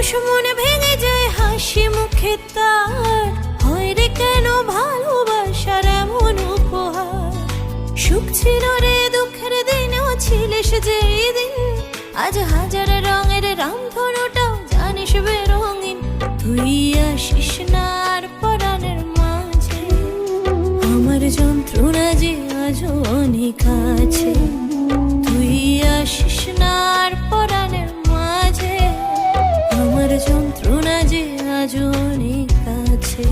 মানুষ মনে ভেঙে যায় হাসি মুখে তার, হয় রে কেন ভালোবাসার এমন উপহার। সুখ ছিল রে দুঃখের দিনেও ছিলিস যে দিন, আজ হাজার রঙের রামধনুটাও জানিস বেরঙিন। তুই আসিস না আর পরাণের মাঝে, আমার যন্ত্রণা যে আজও অনেক আছে। তুই আসিস না আর পরাণের মাঝে, আমার যন্ত্রণা যে আজও অনেক আছে।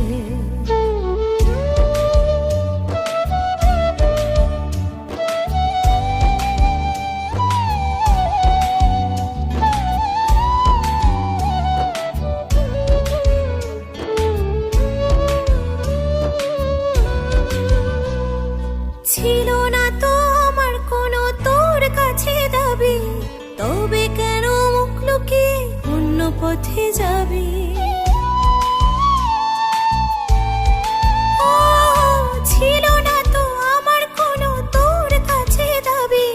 ছিল না তো আমার কোনো তোর কাছে দাবি, তবে কেন মুখ লুকিয়ে অন্য পথে যাবি? ছিল না তো আমার কোনো তোর কাছে দাবি,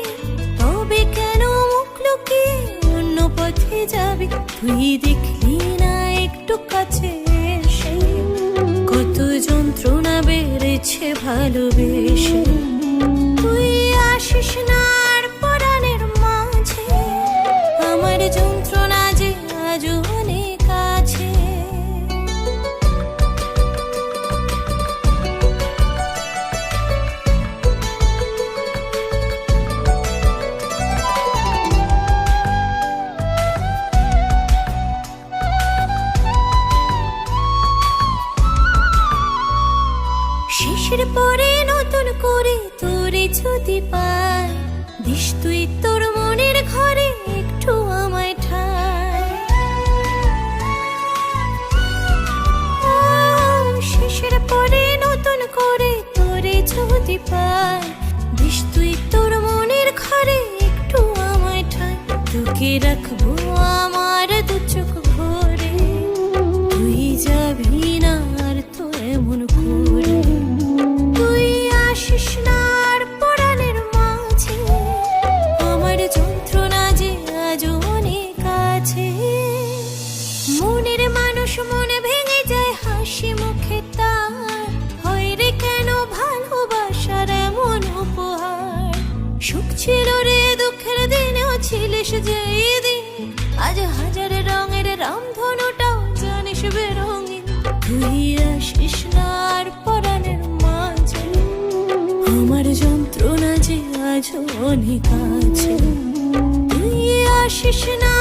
তবে কেন মুখ লুকিয়ে অন্য পথে যাবি? তুই দেখলি না একটু কাছে এসে কত যন্ত্রণা বেড়েছে ভালোবেসে। তুই আসিস না আর পরাণের মাঝে, আমার যন্ত্রণা যে আজও অনেক আছে। শেষের পরে নতুন করে তোরে যদি পাই, দিস তুই তোর মনের ঘরে একটু আমায় ঠাই। শেষের পরে নতুন করে তোরে যদি পাই, দিস তুই তোর মনের ঘরে একটু আমায় ঠাই। তোকে রাখবো আমার দু চোখ ভরে, তুই যাবি না আর তো এমন করে। তুই আসিস না আর পরাণের মাঝে, আমার যন্ত্রণা যে আজও অনেক আছে। মনের মানুষ মনে ভেঙে যায় হাসি মুখে তার, হয় রে কেন ভালোবাসার এমন উপহার। সুখ ছিল রে দুঃখের দিনেও ছিলিস যে দিন, আজ হাজার রঙের রামধনুটাও জানিস বেরঙিন। তুই আসিস না আর পরাণের মাঝে, আমার যন্ত্রণা যে আজও অনেক আছে। তুই আসিস না